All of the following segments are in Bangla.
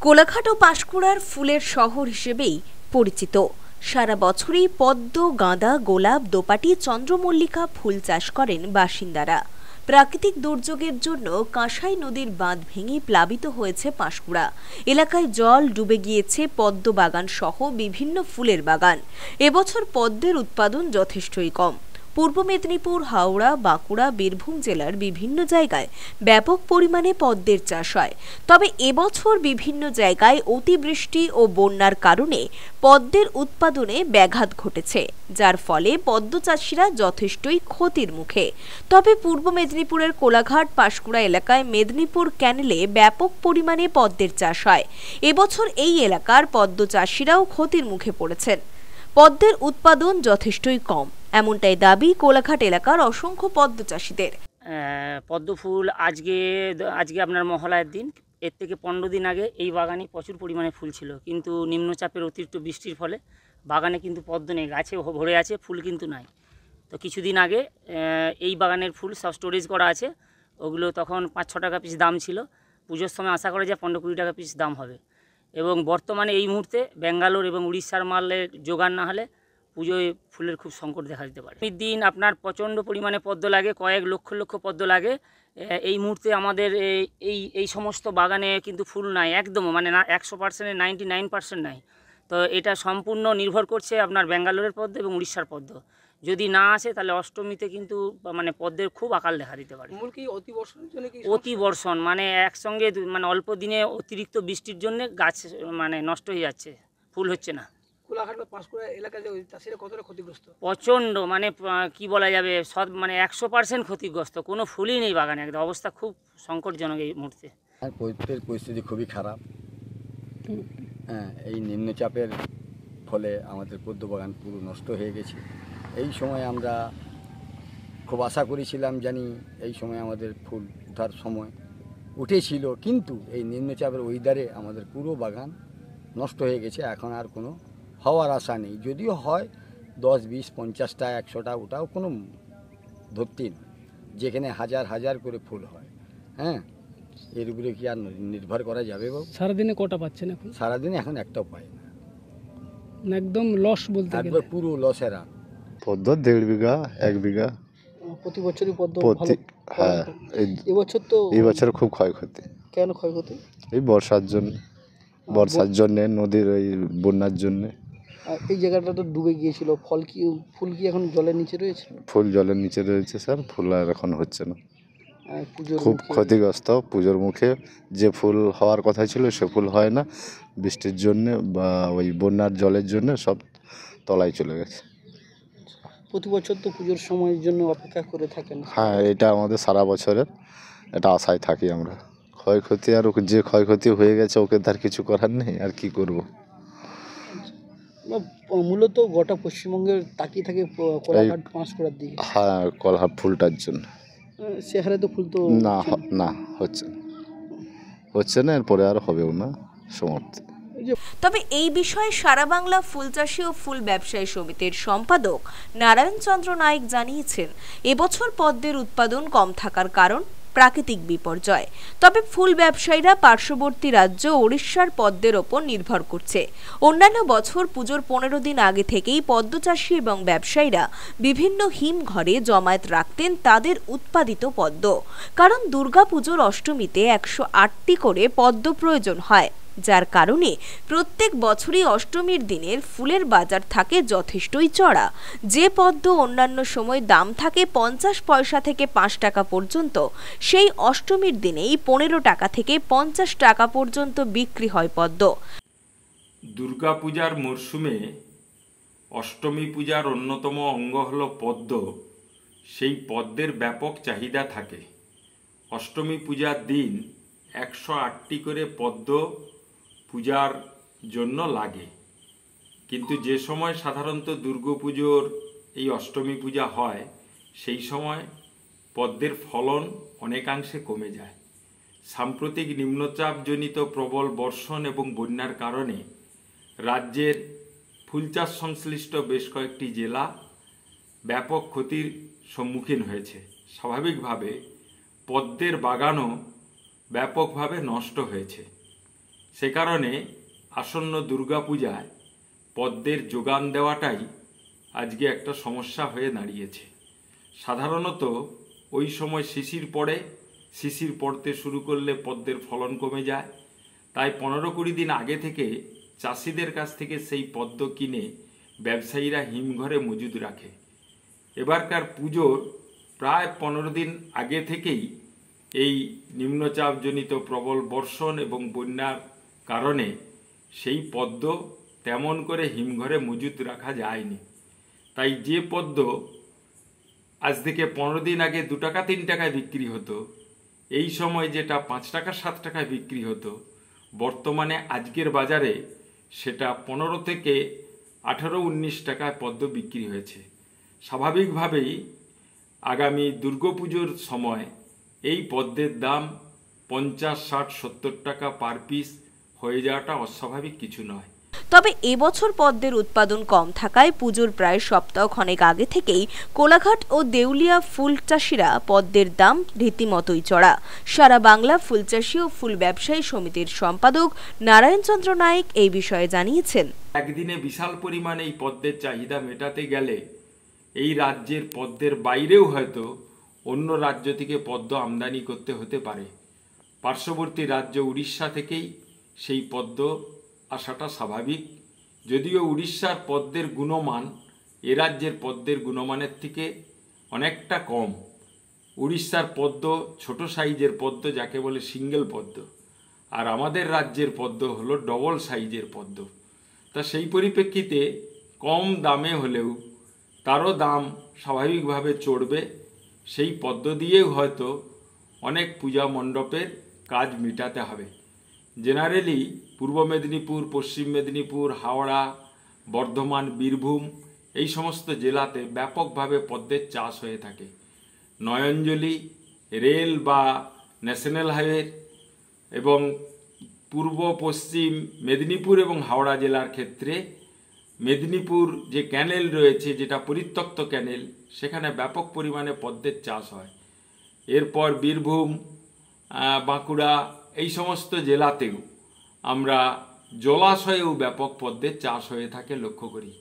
কোলাঘাট ও পাঁশকুড়ার ফুলের শহর হিসেবেই পরিচিত। সারা বছরই পদ্ম, গাঁদা, গোলাপ, দোপাটি, চন্দ্রমল্লিকা ফুল চাষ করেন বাসিন্দারা। প্রাকৃতিক দুর্যোগের জন্য কাঁসাই নদীর বাঁধ ভেঙে প্লাবিত হয়েছে পাঁশকুড়া এলাকায়। জল ডুবে গিয়েছে পদ্ম বাগান সহ বিভিন্ন ফুলের বাগান। এবছর পদ্মের উৎপাদন যথেষ্টই কম। পূর্ব মেদিনীপুর, হাওড়া, বাঁকুড়া, বীরভূম জেলার বিভিন্ন জায়গায় ব্যাপক পরিমাণে পদ্মের চাষ হয়। তবে এবছর বিভিন্ন জায়গায় অতিবৃষ্টি ও বন্যার কারণে পদ্মের উৎপাদনে ব্যাঘাত ঘটেছে, যার ফলে পদ্ম চাষিরা যথেষ্টই ক্ষতির মুখে। তবে পূর্ব মেদিনীপুরের কোলাঘাট, পাঁশকুড়া এলাকায় মেদিনীপুর ক্যানেলে ব্যাপক পরিমাণে পদ্মের চাষ হয়। এবছর এই এলাকার পদ্ম চাষিরাও ক্ষতির মুখে পড়েছেন। পদ্মের উৎপাদন যথেষ্টই কম, এমনটাই দাবি কোলাঘাট এলাকার অসংখ্য পদ্ম চাষিদের। পদ্ম ফুল আজকে আপনার মহালয়ার দিন, এর থেকে 15 দিন আগে এই বাগানে প্রচুর পরিমাণে ফুল ছিল, কিন্তু নিম্নচাপের অতিরিক্ত বৃষ্টির ফলে বাগানে কিন্তু পদ্ম নেই, গাছে ভরে আছে, ফুল কিন্তু নাই। তো কিছুদিন আগে এই বাগানের ফুল সব স্টোরেজ করা আছে, ওগুলো তখন 5-6 টাকা পিস দাম ছিল। পুজোর সময় আশা করা যায় 15-20 টাকা পিস দাম হবে। এবং বর্তমানে এই মুহূর্তে ব্যাঙ্গালোর এবং উড়িষ্যার মালের জোগান না হলে পুজোয় ফুলের খুব সংকট দেখা দিতে পারে। দিন আপনার প্রচণ্ড পরিমাণে পদ্ম লাগে, কয়েক লক্ষ লক্ষ পদ্ম লাগে। এই মুহূর্তে আমাদের এই সমস্ত বাগানে কিন্তু ফুল নাই, একদম মানে না 100%-এ 99% নাই। তো এটা সম্পূর্ণ নির্ভর করছে আপনার ব্যাঙ্গালোরের পদ্ম এবং উড়িষ্যার পদ্ম। যদি না আসে তাহলে অষ্টমীতে কিন্তু মানে পদ্মের খুব আকাল দেখা দিতে পারে। অতিবর্ষণ মানে একসঙ্গে মানে অল্প দিনে অতিরিক্ত বৃষ্টির জন্য গাছ মানে নষ্ট হয়ে যাচ্ছে, ফুল হচ্ছে না। কোলাঘাট বা পাঁশকুড়া এলাকায় চাষিরা কতটা ক্ষতিগ্রস্ত? প্রচণ্ড, মানে কি বলা যাবে, সব মানে 100% ক্ষতিগ্রস্ত, কোনো ফুলই নেই বাগানে, একদম অবস্থা খুব সংকটজনক এই মুহূর্তে। পরিস্থিতি খুবই খারাপ। এই নিম্নচাপের ফলে আমাদের পদ্ম বাগান পুরো নষ্ট হয়ে গেছে। এই সময় আমরা খুব আশা করেছিলাম, জানি এই সময় আমাদের ফুল ওঠার সময় উঠেছিল, কিন্তু এই নিম্নচাপের ওয়েদারে আমাদের পুরো বাগান নষ্ট হয়ে গেছে। এখন আর কোনো হওয়ার আশা নেই। যদিও হয় 10, 20, 50টা, 100টা, ওটাও কোনো ধরতে নয়, যেখানে হাজার হাজার করে ফুল হয়। এর উপরে কি আর নির্ভর করা যাবে বাবু? সারাদিনে কটা পাচ্ছেন এখন? সারাদিনে এখন একটাও পাই না, একদম লস বলতে একবার পুরো লসের। পদ্ম 1.5 বিঘা 1 বিঘা প্রতি বছরই পদ্ম ভালো। হ্যাঁ, এবছর তো এই বছর খুব ক্ষয়ক্ষতি। কেন ক্ষয়ক্ষতি? এই বর্ষার জন্য নদীর ওই বন্যার জন্য। এই জায়গাটা তো ডুবে গিয়েছিল, ফুল কি এখন জলের নিচে রয়েছে? ফুল জলের নিচে রয়েছে স্যার, ফুল আর এখন হচ্ছে না, খুব ক্ষতিগ্রস্ত। পুজোর মুখে যে ফুল হওয়ার কথা ছিল সে ফুল হয় না, বৃষ্টির জন্যে বা ওই বন্যার জলের জন্য সব তলায় চলে গেছে। প্রতি বছর তো পুজোর সময়ের জন্য অপেক্ষা করে থাকেন। হ্যাঁ, এটা আমাদের সারা বছরের এটা আশায় থাকি আমরা। ক্ষয়ক্ষতি আর যে ক্ষয়ক্ষতি হয়ে গেছে ওকে তার কিছু করার নেই, আর কি করব। মূলত গোটা পশ্চিমবঙ্গের তাকিয়ে থাকে কোলাঘাট, পাঁশকুড়ার দিকে। হ্যাঁ, কোলাঘাট ফুলটার জন্য। সে হারে তো ফুল তো না হচ্ছে না, এরপরে আর হবেও না, সমাপ্তি। তবে এই বিষয়ে সারা বাংলা ফুল চাষী ও ফুল ব্যবসায়ী সমিতির সম্পাদক নারায়ণ চন্দ্র নায়েক জানিয়েছেন, এবছর পদ্মের উৎপাদন কম থাকার কারণ প্রাকৃতিক বিপর্যয়। তবে ফুল ব্যবসায়ীরা পার্শ্ববর্তী রাজ্য ওড়িশার পদ্মের ওপর নির্ভর করছে। অন্যান্য বছর পুজোর 15 দিন আগে থেকেই পদ্ম চাষী এবং ব্যবসায়ীরা বিভিন্ন হিমঘরে জমায়েত রাখতেন তাদের উৎপাদিত পদ্ম, কারণ দুর্গাপুজোর অষ্টমীতে 108টি করে পদ্ম প্রয়োজন হয়, যার কারণে প্রত্যেক বছরই অষ্টমীর দিনের ফুলের বাজার থাকে যথেষ্টই চড়া। যে পদ্ম অন্যান্য সময় দাম থাকে 50 পয়সা থেকে 5 টাকা পর্যন্ত, সেই অষ্টমীর দিনেই 15 টাকা থেকে 50 টাকা পর্যন্ত বিক্রি হয় পদ্ম। দুর্গাপূজার মরশুমে অষ্টমী পূজার অন্যতম অঙ্গ হল পদ্ম। সেই পদ্মের ব্যাপক চাহিদা থাকে। অষ্টমী পূজার দিন 108টি করে পদ্ম পূজার জন্য লাগে, কিন্তু যে সময় সাধারণত দুর্গাপুজোর এই অষ্টমী পূজা হয় সেই সময় পদ্মের ফলন অনেকাংশে কমে যায়। সাম্প্রতিক নিম্নচাপজনিত প্রবল বর্ষণ এবং বন্যার কারণে রাজ্যের ফুলচাষ সংশ্লিষ্ট বেশ কয়েকটি জেলা ব্যাপক ক্ষতির সম্মুখীন হয়েছে। স্বাভাবিকভাবে পদ্মের বাগানও ব্যাপকভাবে নষ্ট হয়েছে। সে কারণে আসন্ন দুর্গাপূজায় পদ্মের যোগান দেওয়াটাই আজকে একটা সমস্যা হয়ে দাঁড়িয়েছে। সাধারণত ওই সময় শিশির পড়ে, শিশির পড়তে শুরু করলে পদ্মের ফলন কমে যায়। তাই 15-20 দিন আগে থেকে চাষিদের কাছ থেকে সেই পদ্ম কিনে ব্যবসায়ীরা হিমঘরে মজুদ রাখে। এবারকার পুজোর প্রায় 15 দিন আগে থেকেই এই নিম্নচাপজনিত প্রবল বর্ষণ এবং বন্যার কারণে সেই পদ্ম তেমন করে হিমঘরে মজুদ রাখা যায়নি। তাই যে পদ্ম আজ থেকে 15 দিন আগে 2 টাকা 3 টাকায় বিক্রি হতো, এই সময় যেটা 5 টাকা 7 টাকায় বিক্রি হতো, বর্তমানে আজকের বাজারে সেটা 15 থেকে 18-19 টাকায় পদ্ম বিক্রি হয়েছে। স্বাভাবিকভাবেই আগামী দুর্গাপুজোর সময় এই পদ্মের দাম 50, 60, 70 টাকা পার পিস হয়ে যাওয়াটা অস্বাভাবিক কিছু নয়। তবে এবছর পদ্মের উৎপাদন কম থাকায় পুজোর প্রায় সপ্তাহখানেক আগে থেকেই কোলাঘাট ও দেউলিয়া ফুল চাষিরা পদ্মের দাম রীতিমতোই চড়া। সারা বাংলা ফুল চাষি ও ফুল ব্যবসায়ী সমিতির সম্পাদক নারায়ণ চন্দ্র নায়েক এই বিষয়ে জানিয়েছেন, একদিনে বিশাল পরিমাণে এই পদ্মের চাহিদা মেটাতে গেলে এই রাজ্যের পদ্মের বাইরেও হয়তো অন্য রাজ্য থেকে পদ্ম আমদানি করতে হতে পারে। পার্শ্ববর্তী রাজ্য উড়িষ্যা থেকেই সেই পদ্ম আসাটা স্বাভাবিক। যদিও উড়িষ্যার পদ্মের গুণমান এ রাজ্যের পদ্মের গুণমানের থেকে অনেকটা কম। উড়িষ্যার পদ্ম ছোট সাইজের পদ্ম, যাকে বলে সিঙ্গেল পদ্ম, আর আমাদের রাজ্যের পদ্ম হলো ডবল সাইজের পদ্ম। তা সেই পরিপ্রেক্ষিতে কম দামে হলেও তারও দাম স্বাভাবিকভাবে চড়বে। সেই পদ্ম দিয়েও হয়তো অনেক পূজা মণ্ডপের কাজ মেটাতে হবে। জেনারেলি পূর্ব মেদিনীপুর, পশ্চিম মেদিনীপুর, হাওড়া, বর্ধমান, বীরভূম এই সমস্ত জেলাতে ব্যাপকভাবে পদ্মের চাষ হয়ে থাকে। নয়ঞ্জলি রেল বা ন্যাশনাল হাইওয়ে এবং পূর্ব পশ্চিম মেদিনীপুর এবং হাওড়া জেলার ক্ষেত্রে মেদিনীপুর যে ক্যানেল রয়েছে, যেটা পরিত্যক্ত ক্যানেল, সেখানে ব্যাপক পরিমাণে পদ্মের চাষ হয়। এরপর বীরভূম, বাঁকুড়া এই সমস্ত জেলাতেও আমরা জলাশয়েও ব্যাপক পদ্মের চাষ হয়ে থাকে লক্ষ্য করি।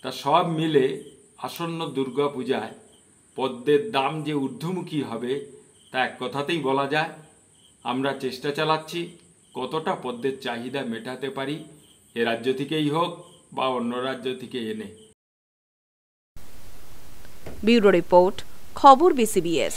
তা সব মিলে আসন্ন দুর্গাপূজায় পদ্মের দাম যে ঊর্ধ্বমুখী হবে তা এক কথাতেই বলা যায়। আমরা চেষ্টা চালাচ্ছি কতটা পদ্মের চাহিদা মেটাতে পারি, এ রাজ্য থেকেই হোক বা অন্য রাজ্য থেকে এনে। ব্যুরো রিপোর্ট, খবর BCBS।